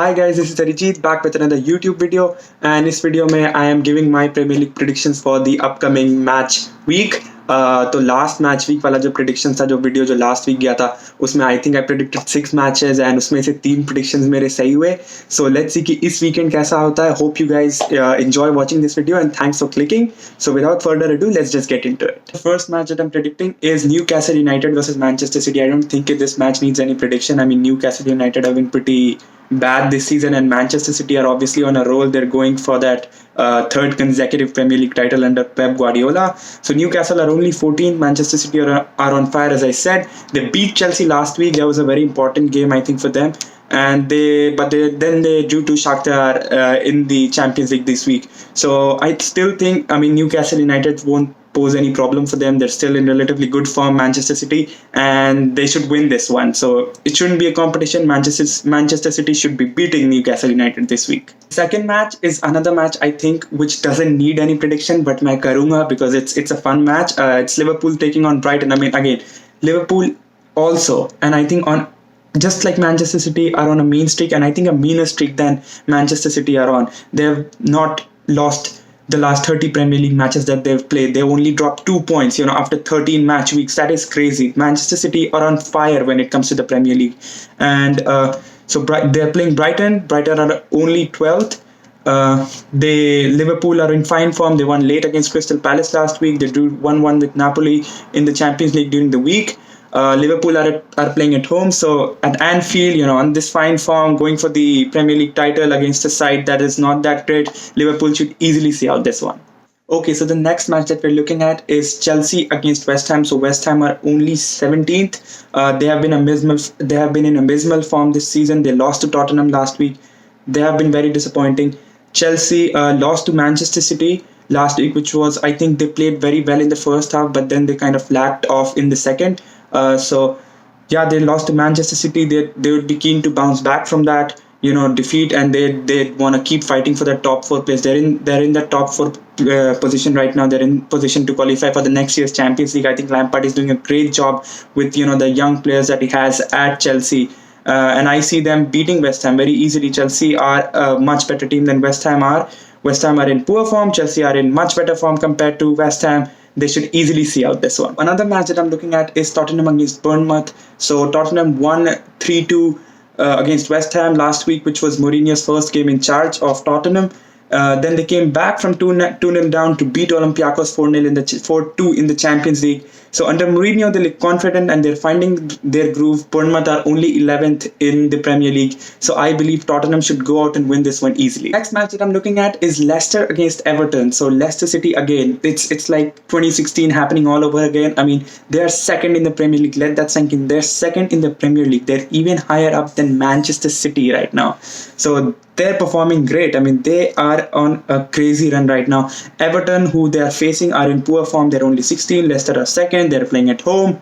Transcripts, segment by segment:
Hi guys, this is Arijit back with another YouTube video, and इस video में I am giving my Premier League predictions for the upcoming match week. तो last match week वाला जो prediction था, जो video जो last week गया था, उसमें I think I predicted 6 matches and उसमें से 3 प्रिडिक्शंस मेरे सही हुए. सो लेट्स सी कि इस वीकेंड कैसा होता है. Hope you guys enjoy watching this video and thanks for clicking. So without further ado, let's just get into it. The first match that I'm predicting is Newcastle United versus Manchester City. I don't think this match needs any prediction. I mean, Newcastle United have been pretty bad this season, and Manchester City are obviously on a roll. They're going for that third consecutive Premier League title under Pep Guardiola. So Newcastle are only 14th. Manchester City are on fire, as I said. They beat Chelsea last week. That was a very important game, I think, for them. And then they drew to Shakhtar in the Champions League this week. So I still think, I mean, Newcastle United won't pose any problem for them. They're still in relatively good form, Manchester City, and they should win this one. So it shouldn't be a competition. Manchester City should be beating Newcastle United this week. Second match is another match, I think, which doesn't need any prediction, but मैं करूँगा because it's a fun match. It's Liverpool taking on Brighton. I mean, again, Liverpool also, and I think on just like Manchester City are on a mean streak, and I think a meaner streak than Manchester City are on. They've not lost the last 30 Premier League matches that they've played. They only dropped 2 points, after 13 match weeks. That is crazy. Manchester City are on fire when it comes to the Premier League. And so they're playing Brighton. Brighton are only 12th. Liverpool are in fine form. They won late against Crystal Palace last week. They drew 1-1 with Napoli in the Champions League during the week. Liverpool are playing at home, so at Anfield, on this fine form, going for the Premier League title against a side that is not that great, Liverpool should easily see out this one. Okay, so the next match that we're looking at is Chelsea against West Ham. So West Ham are only 17th. They have been in abysmal form this season. They lost to Tottenham last week. They have been very disappointing. Chelsea lost to Manchester City last week, which was, I think, they played very well in the first half, but then they kind of lacked off in the second. They lost to Manchester City. They would be keen to bounce back from that, defeat, and they want to keep fighting for the top 4 place. They're in the top 4 position right now. They're in position to qualify for the next year's Champions League. I think Lampard is doing a great job with the young players that he has at Chelsea. And I see them beating West Ham very easily. Chelsea are a much better team than West Ham are. West Ham are in poor form. Chelsea are in much better form compared to West Ham. They should easily see out this one. Another match that I'm looking at is Tottenham against Bournemouth. So Tottenham won 3-2 against West Ham last week, which was Mourinho's first game in charge of Tottenham. Then they came back from 2-0 down to beat Olympiacos 4-2 in the Champions League. So under Mourinho, they look confident and they're finding their groove. Bournemouth are only 11th in the Premier League. So I believe Tottenham should go out and win this one easily. Next match that I'm looking at is Leicester against Everton. So Leicester City again. It's like 2016 happening all over again. I mean, they're second in the Premier League. Let that sink in. They're second in the Premier League. They're even higher up than Manchester City right now. So they're performing great. I mean, they are on a crazy run right now. Everton, who they are facing, are in poor form. They're only 16. Leicester are second. They're playing at home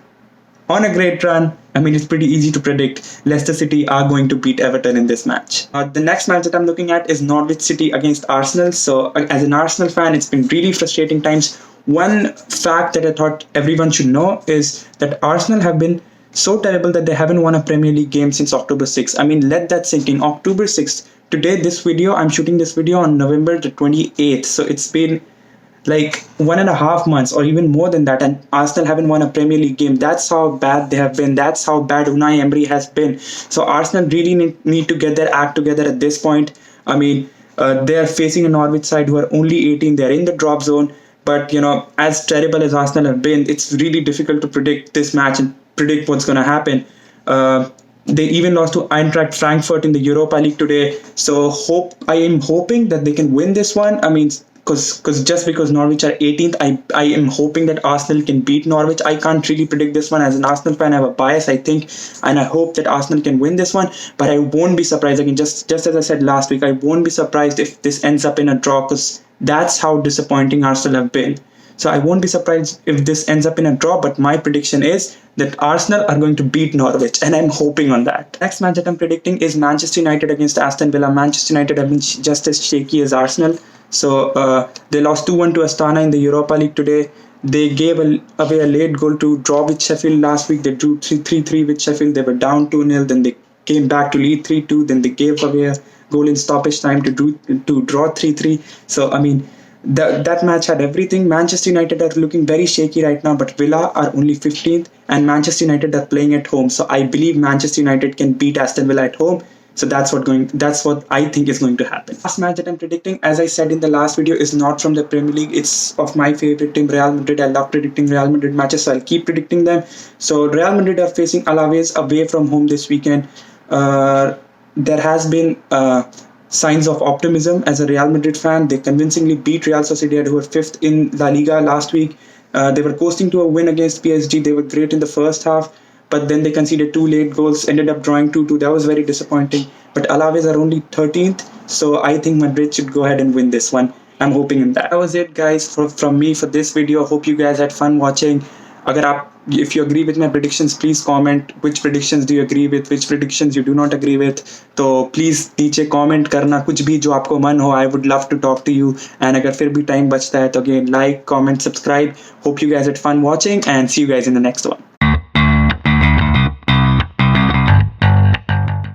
on a great run. I mean, it's pretty easy to predict. Leicester City are going to beat Everton in this match. The next match that I'm looking at is Norwich City against Arsenal. So as an Arsenal fan, it's been really frustrating times. One fact that I thought everyone should know is that Arsenal have been so terrible that they haven't won a Premier League game since October 6th. I mean, let that sink in. October 6th. Today, I'm shooting this video on November the 28th. So it's been like 1.5 months or even more than that, and Arsenal haven't won a Premier League game. That's how bad they have been. That's how bad Unai Emery has been. So Arsenal really need to get their act together at this point. I mean, they are facing a Norwich side who are only 18. They're in the drop zone. But, as terrible as Arsenal have been, it's really difficult to predict this match and predict what's going to happen. They even lost to Eintracht Frankfurt in the Europa League today. So I am hoping that they can win this one. I mean, because Norwich are 18th, I am hoping that Arsenal can beat Norwich. I can't really predict this one. As an Arsenal fan, I have a bias, I think, and I hope that Arsenal can win this one. But I won't be surprised. Again, just as I said last week, I won't be surprised if this ends up in a draw, because that's how disappointing Arsenal have been. So I won't be surprised if this ends up in a draw, but my prediction is that Arsenal are going to beat Norwich, and I'm hoping on that. Next match that I'm predicting is Manchester United against Aston Villa. Manchester United have been just as shaky as Arsenal. So they lost 2-1 to Astana in the Europa League today. They gave away a late goal to draw with Sheffield last week. They drew 3-3 with Sheffield. They were down 2-0. Then they came back to lead 3-2. Then they gave away a goal in stoppage time to draw 3-3. So I mean, that match had everything. Manchester United are looking very shaky right now, but Villa are only 15th, and Manchester United are playing at home. So I believe Manchester United can beat Aston Villa at home. So that's what I think is going to happen. Last match that I'm predicting, as I said in the last video, is not from the Premier League. It's of my favorite team, Real Madrid. I love predicting Real Madrid matches, so I'll keep predicting them. So Real Madrid are facing Alaves away from home this weekend. There has been signs of optimism as a Real Madrid fan. They convincingly beat Real Sociedad, who were fifth in La Liga last week. They were coasting to a win against PSG. They were great in the first half, but then they conceded two late goals, ended up drawing 2-2. That was very disappointing. But Alaves are only 13th, so I think Madrid should go ahead and win this one. I'm hoping in that. That was it, guys, from me for this video. Hope you guys had fun watching. If you agree with my predictions, please comment which predictions do you agree with, which predictions you do not agree with. तो please नीचे comment करना कुछ भी जो आपको मन हो. I would love to talk to you. And अगर फिर भी time बचता है तो again like, comment, subscribe. Hope you guys had fun watching and see you guys in the next one.